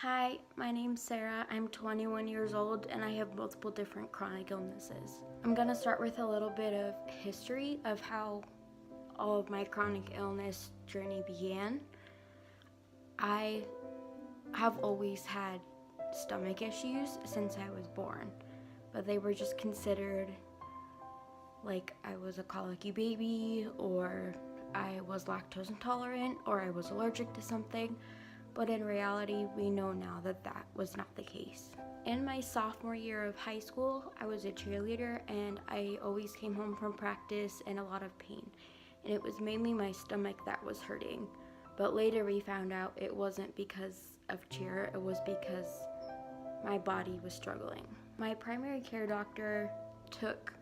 Hi, my name's Sarah. I'm 21 years old and I have multiple different chronic illnesses. I'm going to start with a little bit of history of how all of my chronic illness journey began. I have always had stomach issues since I was born, but they were just considered like I was a colicky baby, or I was lactose intolerant, or I was allergic to something. But in reality, we know now that that was not the case. In my sophomore year of high school, I was a cheerleader and I always came home from practice in a lot of pain. And it was mainly my stomach that was hurting. But later we found out it wasn't because of cheer, it was because my body was struggling. My primary care doctor took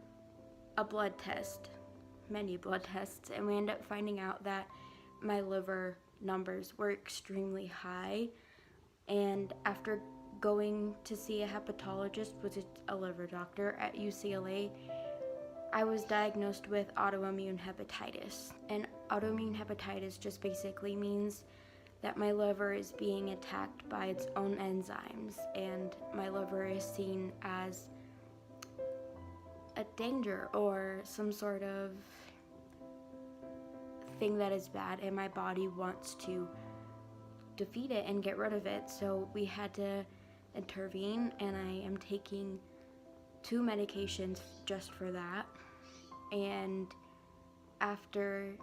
a blood test, many blood tests, and we ended up finding out that my liver numbers were extremely high, and after going to see a hepatologist, which is a liver doctor at UCLA, I was diagnosed with autoimmune hepatitis. And autoimmune hepatitis just basically means that my liver is being attacked by its own enzymes, and my liver is seen as a danger or some sort of thing that is bad, and my body wants to defeat it and get rid of it. So we had to intervene, and I am taking 2 medications just for that. And after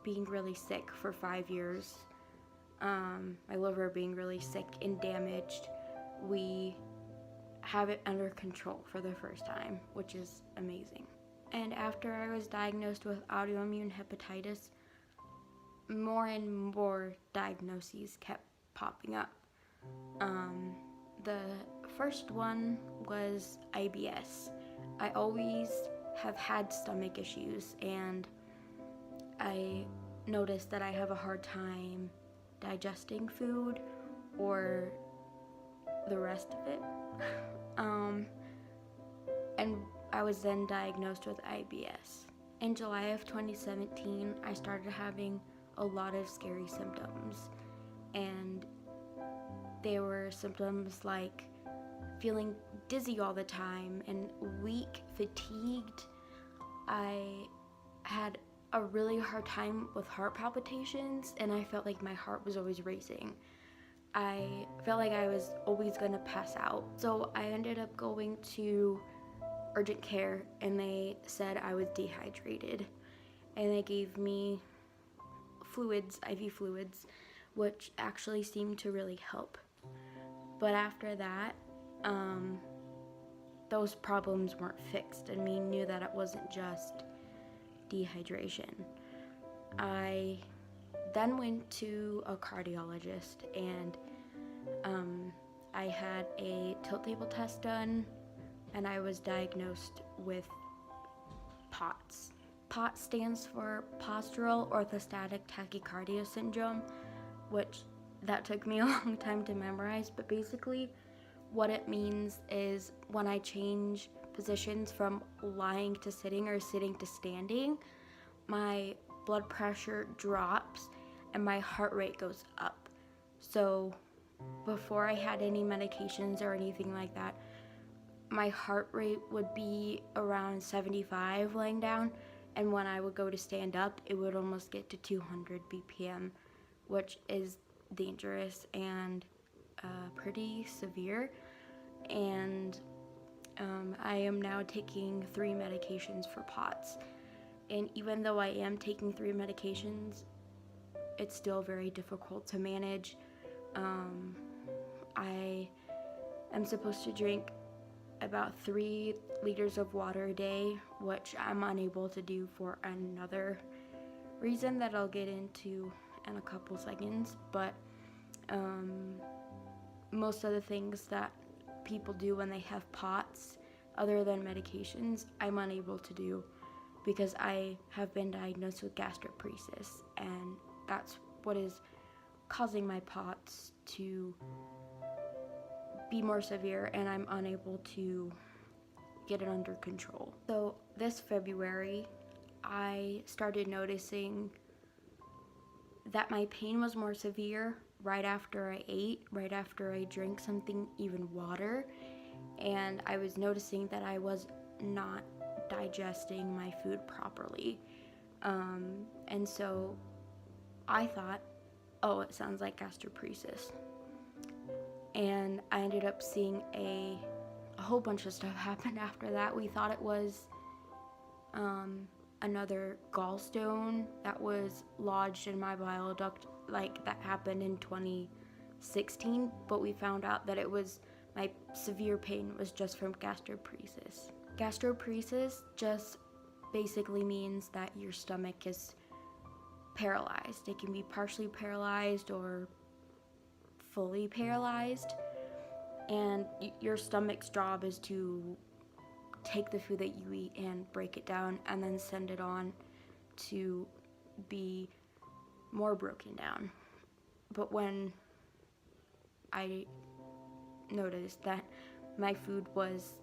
being really sick for 5 years, my liver being really sick and damaged, we have it under control for the first time, which is amazing. And after I was diagnosed with autoimmune hepatitis, more and more diagnoses kept popping up. The first one was IBS. I always have had stomach issues, and I noticed that I have a hard time digesting food or the rest of it. And I was then diagnosed with IBS. In July of 2017, I started having a lot of scary symptoms, and they were symptoms like feeling dizzy all the time and weak, fatigued. I had a really hard time with heart palpitations, and I felt like my heart was always racing. I felt like I was always gonna pass out. So I ended up going to urgent care, and they said I was dehydrated, and they gave me fluids, IV fluids, which actually seemed to really help. But after that, those problems weren't fixed, and we knew that it wasn't just dehydration. I then went to a cardiologist, and I had a tilt table test done, and I was diagnosed with POTS. POTS stands for postural orthostatic tachycardia syndrome, which that took me a long time to memorize, but basically what it means is when I change positions from lying to sitting or sitting to standing, my blood pressure drops and my heart rate goes up. So before I had any medications or anything like that, my heart rate would be around 75 laying down, and when I would go to stand up, it would almost get to 200 BPM, which is dangerous and pretty severe. And I am now taking 3 medications for POTS. And even though I am taking 3 medications, it's still very difficult to manage. I am supposed to drink about 3 liters of water a day, which I'm unable to do for another reason that I'll get into in a couple seconds. But most of the things that people do when they have POTS, other than medications, I'm unable to do because I have been diagnosed with gastroparesis, and that's what is causing my POTS to be more severe, and I'm unable to get it under control. So this February, I started noticing that my pain was more severe, right after I ate, right after I drank something, even water, and I was noticing that I was not digesting my food properly. And so I thought, oh, it sounds like gastroparesis. And I ended up seeing a whole bunch of stuff happen after that. We thought it was another gallstone that was lodged in my bile duct, like that happened in 2016, but we found out that it was my severe pain was just from gastroparesis. Gastroparesis just basically means that your stomach is paralyzed. It can be partially paralyzed or fully paralyzed, and your stomach's job is to take the food that you eat and break it down and then send it on to be more broken down. But when I noticed that my food was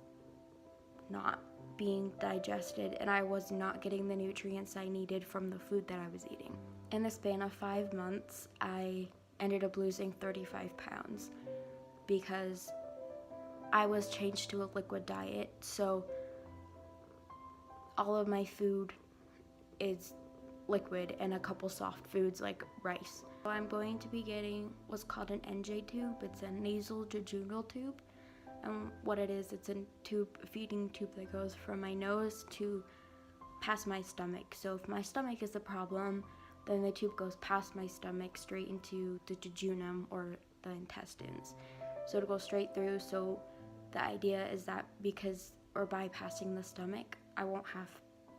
not being digested and I was not getting the nutrients I needed from the food that I was eating. In the span of 5 months, I ended up losing 35 pounds because I was changed to a liquid diet, so all of my food is liquid and a couple soft foods like rice. So I'm going to be getting what's called an NJ tube. It's a nasal jejunal tube. And what it is, it's a feeding tube that goes from my nose to past my stomach. So if my stomach is the problem, then the tube goes past my stomach straight into the jejunum or the intestines. So it'll go straight through. So the idea is that because or bypassing the stomach, I won't have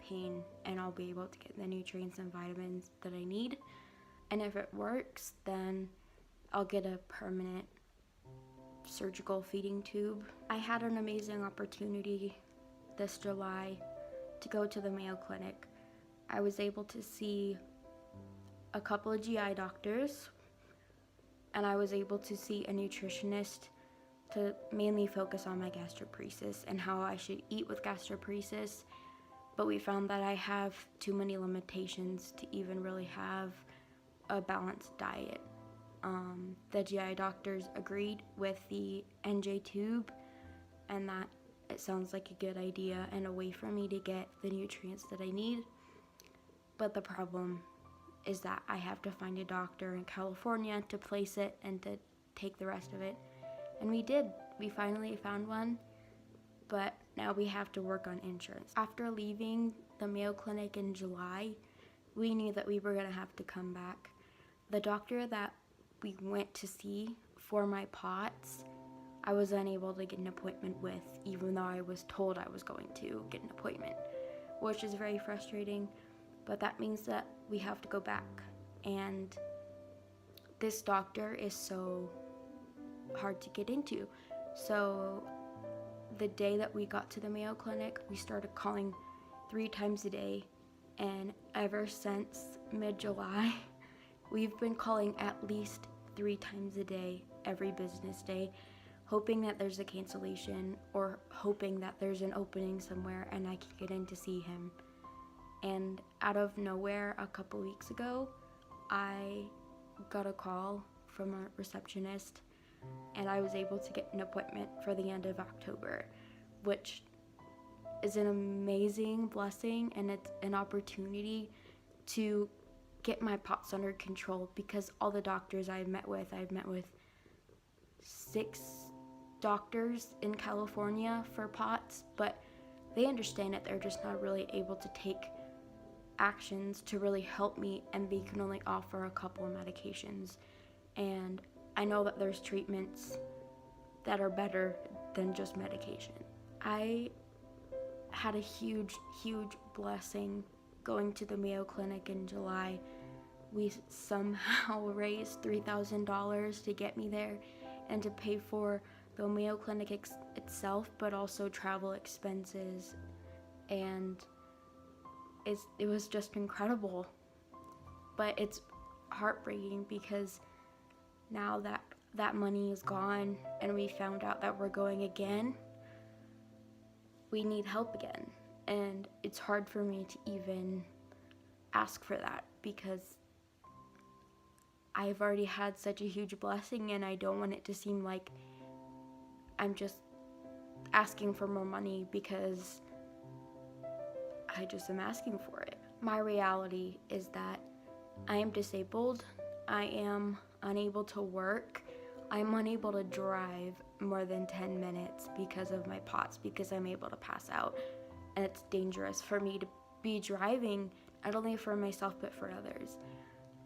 pain and I'll be able to get the nutrients and vitamins that I need. And if it works, then I'll get a permanent surgical feeding tube. I had an amazing opportunity this July to go to the Mayo Clinic. I was able to see a couple of GI doctors, and I was able to see a nutritionist to mainly focus on my gastroparesis and how I should eat with gastroparesis. But we found that I have too many limitations to even really have a balanced diet. The GI doctors agreed with the NJ tube and that it sounds like a good idea and a way for me to get the nutrients that I need. But the problem is that I have to find a doctor in California to place it and to take the rest of it. And we did. We finally found one, but now we have to work on insurance. After leaving the Mayo Clinic in July, we knew that we were going to have to come back. The doctor that we went to see for my POTS, I was unable to get an appointment with, even though I was told I was going to get an appointment, which is very frustrating, but that means that we have to go back. And this doctor is so hard to get into. So the day that we got to the Mayo Clinic, we started calling 3 times a day, and ever since mid-July, we've been calling at least 3 times a day, every business day, hoping that there's a cancellation or hoping that there's an opening somewhere and I can get in to see him. And out of nowhere, a couple weeks ago, I got a call from a receptionist and I was able to get an appointment for the end of October, which is an amazing blessing, and it's an opportunity to get my POTS under control, because all the doctors I've met with 6 doctors in California for POTS, but they understand it. They're just not really able to take actions to really help me, and they can only offer a couple of medications. And I know that there's treatments that are better than just medication. I had a huge blessing going to the Mayo Clinic in July. We somehow raised $3,000 to get me there and to pay for the Mayo Clinic itself, but also travel expenses. And it was just incredible. But it's heartbreaking because now that that money is gone and we found out that we're going again, we need help again. And it's hard for me to even ask for that because I've already had such a huge blessing, and I don't want it to seem like I'm just asking for more money because I just am asking for it. My reality is that I am disabled. I am unable to work. I'm unable to drive more than 10 minutes because of my POTS, because I'm able to pass out. And it's dangerous for me to be driving, not only for myself but for others.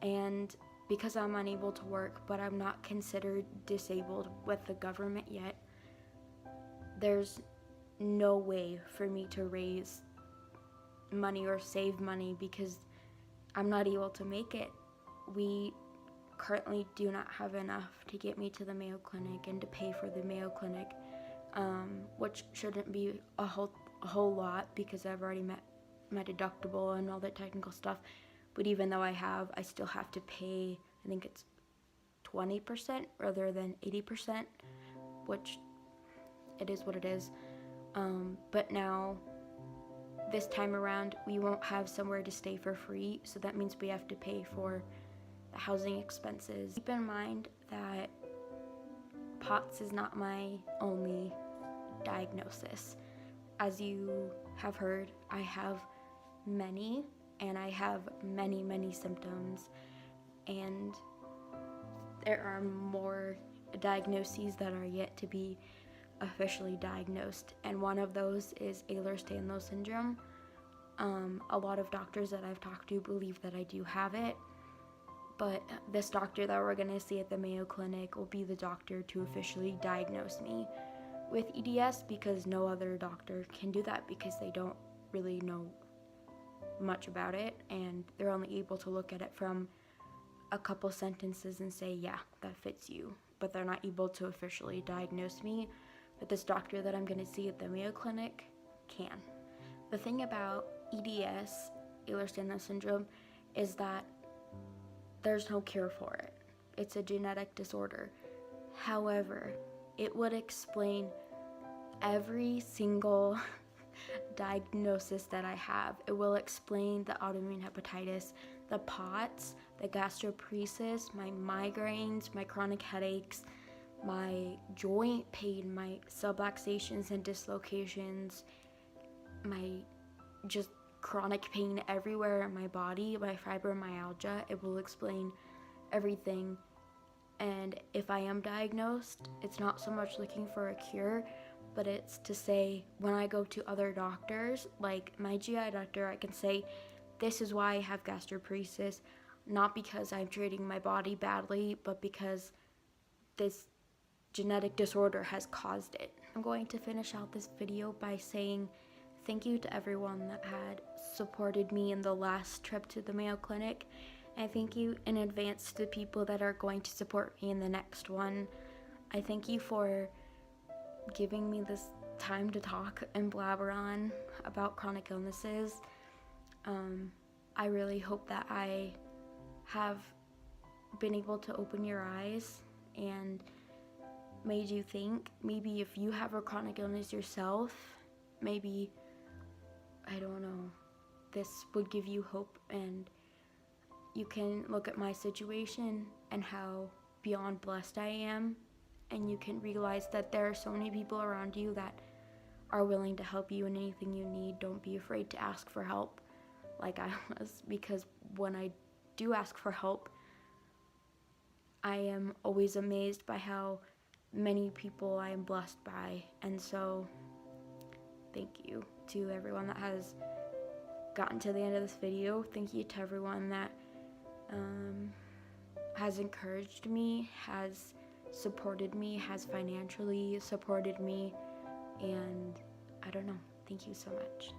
And because I'm unable to work, but I'm not considered disabled with the government yet, there's no way for me to raise money or save money because I'm not able to make it. We currently do not have enough to get me to the Mayo Clinic and to pay for the Mayo Clinic, which shouldn't be a whole lot because I've already met my deductible and all that technical stuff. But even though I still have to pay, I think it's 20% rather than 80%, which it is what it is. But now, this time around, we won't have somewhere to stay for free, so that means we have to pay for the housing expenses. Keep in mind that POTS is not my only diagnosis. As you have heard, I have many, and I have many symptoms, and there are more diagnoses that are yet to be officially diagnosed, and one of those is Ehlers-Danlos syndrome. A lot of doctors that I've talked to believe that I do have it, but this doctor that we're going to see at the Mayo Clinic will be the doctor to officially diagnose me with EDS, because no other doctor can do that because they don't really know much about it, and they're only able to look at it from a couple sentences and say, yeah, that fits you, but they're not able to officially diagnose me. But this doctor that I'm going to see at the Mayo Clinic can. The thing about EDS, Ehlers-Danlos syndrome, is that there's no cure for it. It's a genetic disorder. However, it would explain every single diagnosis that I have. It will explain the autoimmune hepatitis, the POTS, the gastroparesis, my migraines, my chronic headaches, my joint pain, my subluxations and dislocations, my just chronic pain everywhere in my body, my fibromyalgia. It will explain everything. And if I am diagnosed, it's not so much looking for a cure, but it's to say, when I go to other doctors, like my GI doctor, I can say, this is why I have gastroparesis, not because I'm treating my body badly, but because this genetic disorder has caused it. I'm going to finish out this video by saying thank you to everyone that had supported me in the last trip to the Mayo Clinic, and thank you in advance to the people that are going to support me in the next one. I thank you for giving me this time to talk and blabber on about chronic illnesses. I really hope that I have been able to open your eyes and made you think. Maybe if you have a chronic illness yourself, maybe, I don't know, this would give you hope, and you can look at my situation and how beyond blessed I am, and you can realize that there are so many people around you that are willing to help you in anything you need. Don't be afraid to ask for help like I was, because when I do ask for help, I am always amazed by how many people I am blessed by. And so thank you to everyone that has gotten to the end of this video. Thank you to everyone that has encouraged me, has supported me, has financially supported me, and I don't know. Thank you so much.